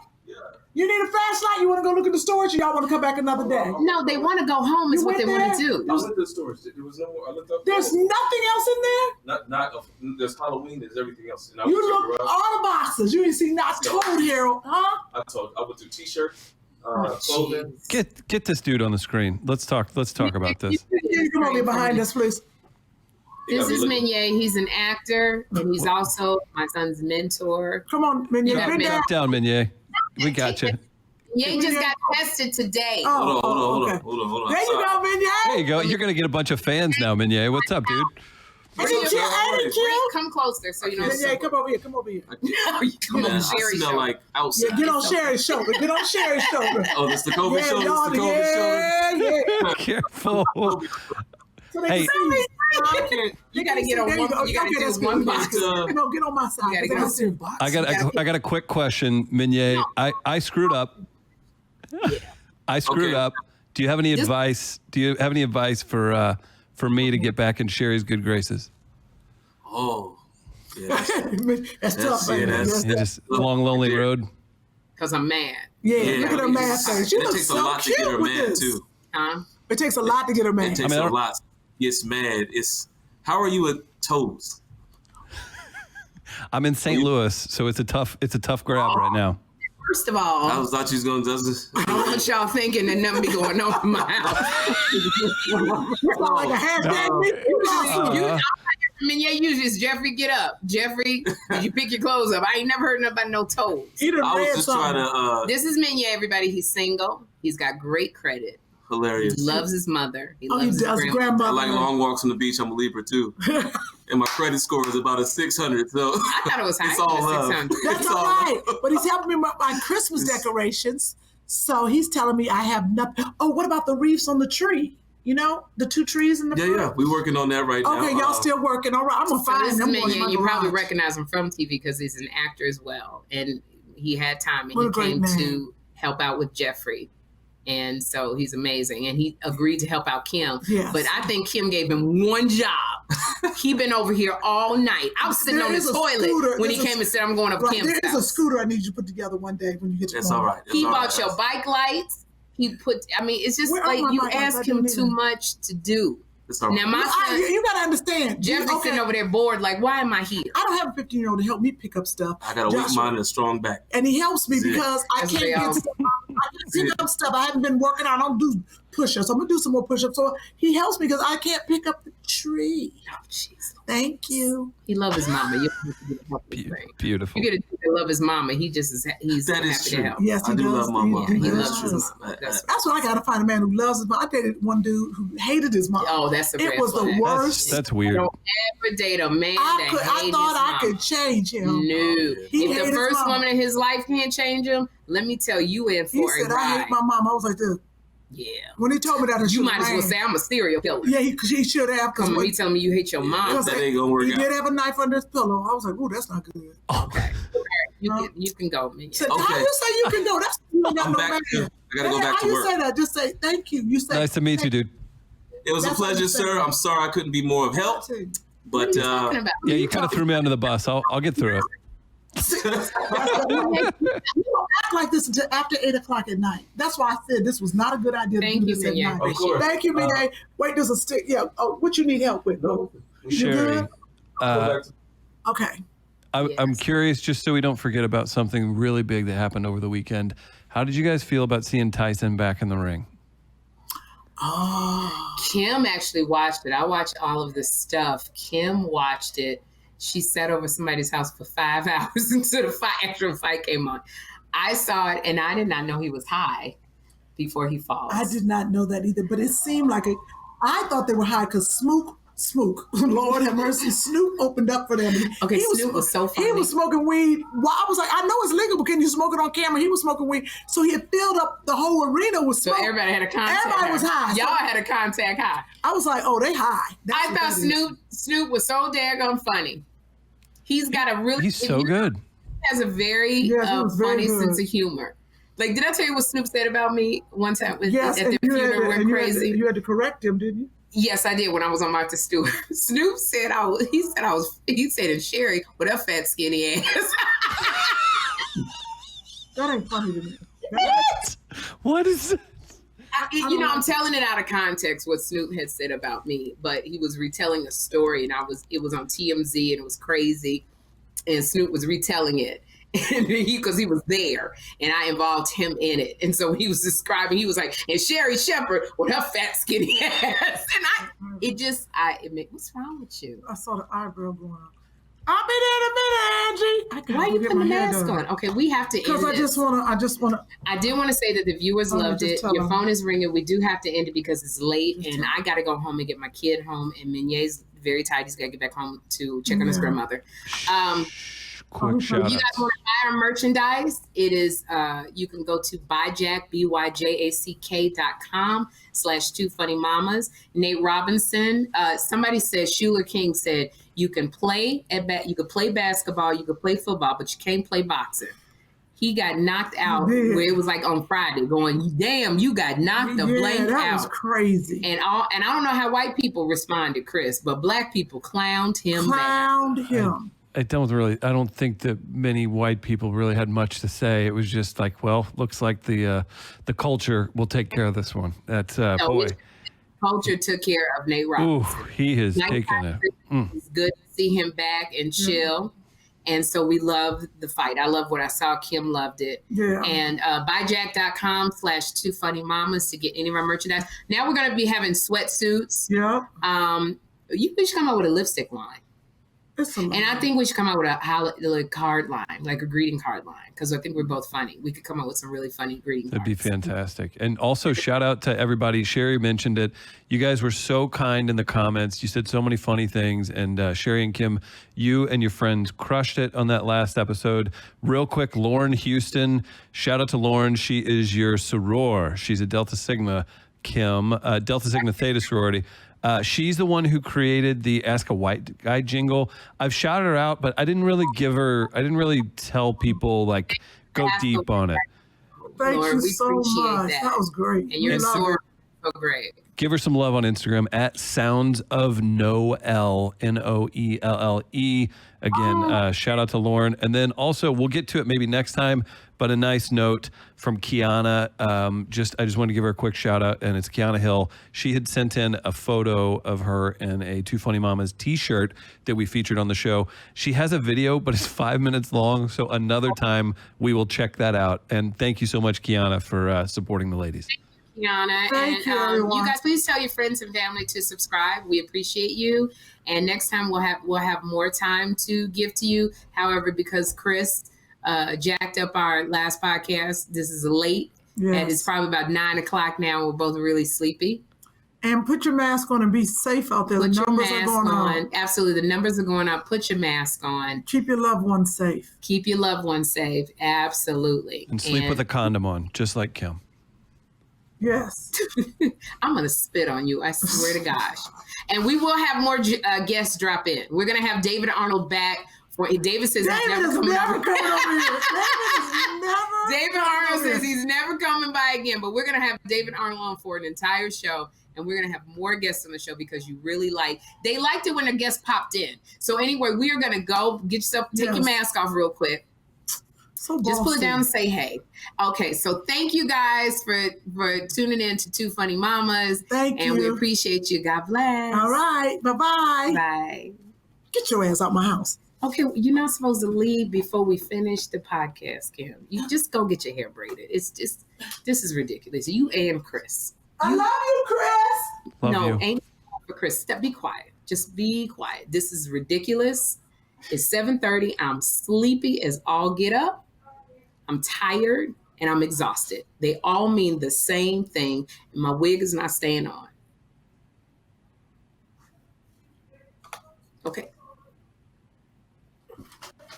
you need a flashlight? You want to go look at the storage or y'all want to come back another day? No, they want to go home is You what they went want to do. I looked at the storage. There was no more. I looked up. There's nothing else in there? Not there's Halloween, there's everything else. And I You went look around. all the boxes. You didn't see not told Harold, huh? I went through t-shirts, clothing. Get this dude on the screen. Let's talk about this. Come on, get behind us, please. This is Minyay. He's an actor, and he's also my son's mentor. Come on, Minyay. Yeah, Bend down. Drop down, Minyay. We got you. Minyay just got tested today. Oh, Hold okay. on. There you go, Minyay. There you go. You're gonna get a bunch of fans now, Minyay. What's up, dude? Hey, Kym. Come closer so you know. Minyay, come over here. Come over here. Come on, I Sherri smell show. like outside. Yeah, get on Sherri's shoulder. Get on Sherri's shoulder. Oh, this the COVID show? y'all, This the COVID show? yeah. Careful. So they Hey. can see me. You gotta get on There you one. go. You gotta Okay, do that's one good. box. Come on, get on my side. You gotta Because get I on- see box. I got a quick question, Minyay. I screwed up. I screwed Okay. up. Do you have any advice? Do you have any advice for me to get back in Sherri's good graces? Oh. Yeah, That's tough, yeah, man. that's- Yeah, just long, lonely road. Cause I'm mad. Yeah, yeah, look at her mad face. She It looks takes a so lot to get her cute with mad, this. too. Huh? It takes a lot to get her It mad. takes I mean, a lot. Gets mad. How are you at toes? I'm in St. Louis, so it's a tough grab right now. First of all, I thought you was gonna do this. I don't want y'all thinking that nothing be going on in my house. It's not like a hashtag. Minyay usually is Jeffrey, get up. Jeffrey, did you pick your clothes up? I ain't never heard nothing about no toes. He done I was read just trying something. to This is Minyay, everybody. He's single. He's got great credit. He hilarious. loves his mother. He Oh, he loves does. his I Grandmother. like long walks on the beach. I'm a Libra too, and my credit score is about a 600. So I thought it was high. it's all love. 600. That's It's all all right. But he's helping me with my Christmas decorations. So he's telling me I have nothing. Oh, what about the wreaths on the tree? You know, the two trees in the front? Yeah. We're working on that right now. Okay, y'all still working. All right, I'm going to So this find is them. Minyay. You probably recognize him from TV because he's an actor as well. And he had time and What a he great came man. to help out with Jeffrey. And so he's amazing. And he agreed to help out Kym. Yes. But I think Kym gave him one job. He been over here all night. I was sitting There on the is a toilet scooter. when he There's a- came and said, I'm going up Right, Kym's there is a house. scooter I need you to put together one day when you get to It's all right. It's He all bought right. your bike lights. He put, I mean, it's just Where are like my you bike lights? I ask him don't too either. much to do. It's all right. Now, my son, You got to understand. Jeffrey's Okay, sitting over there bored, like, why am I here? I don't have a 15-year-old to help me pick up stuff. I got a weak Joshua. mind and a strong back. And he helps me That's it. because I That's can't they all- get stuff. I can't pick up stuff. I haven't been working out. I don't do push-ups. I'm going to do some more push-ups. So he helps me because I can't pick up the tree. Oh, jeez. Thank you. He loves his mama. You have to get a help his thing. Beautiful. You get to love his mama. He just is. He's That happy is to true. help. Yes, he I do does. love my mom. He That loves is his true. mama. That's That's what I got to find a man who loves his mom. I dated one dude who hated his mom. Oh, that's a It red was the flag. worst. That's weird. Don't ever date a man I that hates thought I his could mama. change him. No. He If hated the his first mama. woman in his life can't change him, let me tell you in He for a said, I hate ride. my mom. I was like, dude. Yeah. When he told me that, I You should've might as well ran. say I'm a serial killer. Yeah, he should have. Come on, me telling me you hate your mom. Because That ain't gonna work he out. did have a knife under his pillow. I was like, ooh, that's not good. Okay. You can go, man. So Okay. how you say you can go? That's you ain't got I'm no back. man. I gotta go back How to you work. say that? Just say thank you. You say Nice to meet you, dude. It was a That's what pleasure, you said. sir. I'm sorry I couldn't be more of help, What but are you talking about? Yeah, you kind of threw me under the bus. I'll get through it. You don't act like this until after 8 o'clock at night. That's why I said this was not a good idea to Thank do you, this at Minyay. night. Of course. Thank you, Minyay. Wait, there's a stick. Yeah. Oh, what you need help with? No. You Sherri, good? uh, Okay. I'm curious, just so we don't forget about something really big that happened over the weekend. How did you guys feel about seeing Tyson back in the ring? Oh, Kym actually watched it. I watched all of this stuff. Kym watched it. She sat over somebody's house for 5 hours until the actual fight came on. I saw it, and I did not know he was high before he falls. I did not know that either, but it seemed like it. I thought they were high because Smook, Lord have mercy, Snoop opened up for them. Okay, Snoop was so funny. He was smoking weed. Well, I was like, I know it's legal, but can you smoke it on camera? He was smoking weed. So he had filled up the whole arena with smoke. So everybody had a contact. Everybody was high. Y'all had a contact high. I was like, oh, they high. I thought Snoop was so daggone funny. He's got a really... He's so good. He has a very funny sense of humor. Like, did I tell you what Snoop said about me one time at the funeral? Went crazy. You had to correct him, didn't you? Yes, I did when I was on Martha Stewart. Snoop said he said in Sherri with her fat skinny ass. That ain't funny to me. What is it? I'm telling it out of context what Snoop had said about me, but he was retelling a story, and it was on TMZ, and it was crazy, and Snoop was retelling it. And because he was there, and I involved him in it. And so he was describing, he was like, and Sherri Shepherd with her fat skinny ass. And what's wrong with you? I saw the eyebrow going on. I'll be there in a minute, Angie. Why are you putting the mask on? Okay, we have to end because I just want to. I did want to say that the viewers loved it. Your phone is ringing. We do have to end it because it's late, and I got to go home and get my kid home. And Minier's very tight. He's got to get back home to check on his grandmother. Quick shout out. You guys want to buy our merchandise? It is, you can go to byjack, byjack.com/2funnymamas. Nate Robinson, somebody said, Shuler King said, you can play basketball, you can play football, but you can't play boxing. He got knocked out where it was like on Friday going, damn, you got knocked the blank out. That was crazy. And I don't know how white people responded, Chris, but black people clowned him. I don't think that many white people really had much to say. It was just like, well, looks like the culture will take care of this one. That's boy. Culture took care of Nate Robinson. Ooh, he has taken it. It's good to see him back and chill. And so we love the fight. I love what I saw. Kym loved it. Yeah. And byjack.com/2funnymamas to get any of our merchandise. Now we're going to be having sweatsuits. Yeah. You should come up with a lipstick line. And I think we should come out with a card line, like a greeting card line, because I think we're both funny. We could come up with some really funny greeting cards. That'd be fantastic. And also shout out to everybody. Sherri mentioned it. You guys were so kind in the comments. You said so many funny things. And Sherri and Kym, you and your friends crushed it on that last episode. Real quick, Lauren Houston. Shout out to Lauren. She is your soror. She's a Delta Sigma, Kym, Delta Sigma Theta sorority. She's the one who created the Ask a White Guy jingle. I've shouted her out, but I didn't really tell people, like, go deep on it. Thank you so much. That was great. And you're so great. Give her some love on Instagram at Sounds of Noelle, Noelle. Again, shout out to Lauren. And then also, we'll get to it maybe next time, but a nice note from Kiana. I just want to give her a quick shout out, and it's Kiana Hill. She had sent in a photo of her in a Two Funny Mamas t-shirt that we featured on the show. She has a video, but it's 5 minutes long, so another time we will check that out. And thank you so much, Kiana, for supporting the ladies. Kiana. Thank you, everyone. You guys, please tell your friends and family to subscribe. We appreciate you. And next time we'll have more time to give to you. However, because Chris jacked up our last podcast, this is late. Yes. And it's probably about 9 o'clock now. We're both really sleepy. And put your mask on and be safe out there. The numbers are going on. Absolutely. The numbers are going up. Put your mask on. Keep your loved ones safe. Keep your loved ones safe. Absolutely. And sleep with a condom on, just like Kym. Yes. I'm going to spit on you. I swear to gosh. And we will have more guests drop in. We're going to have David Arnold back. David says he's never coming over here. David Arnold says he's never coming by again. But we're going to have David Arnold on for an entire show. And we're going to have more guests on the show because you really they liked it when a guest popped in. So anyway, we are going to go take your mask off real quick. So just pull it down and say hey. Okay, so thank you guys for tuning in to Two Funny Mamas. Thank you. And we appreciate you. God bless. All right. Bye-bye. Bye. Get your ass out my house. Okay, you're not supposed to leave before we finish the podcast, Kym. You just go get your hair braided. It's just, this is ridiculous. You and Chris. I love you, Chris. Love no, you. ain't for Chris. Step, be quiet. Just be quiet. This is ridiculous. It's 7:30. I'm sleepy as all get up. I'm tired and I'm exhausted. They all mean the same thing. And my wig is not staying on. Okay.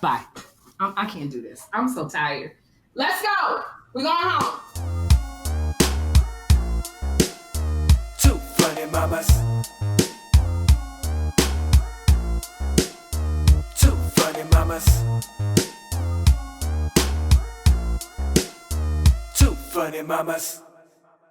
Bye. I can't do this. I'm so tired. Let's go. We're going home. Two funny mamas. Two funny mamas. Two funny mamas.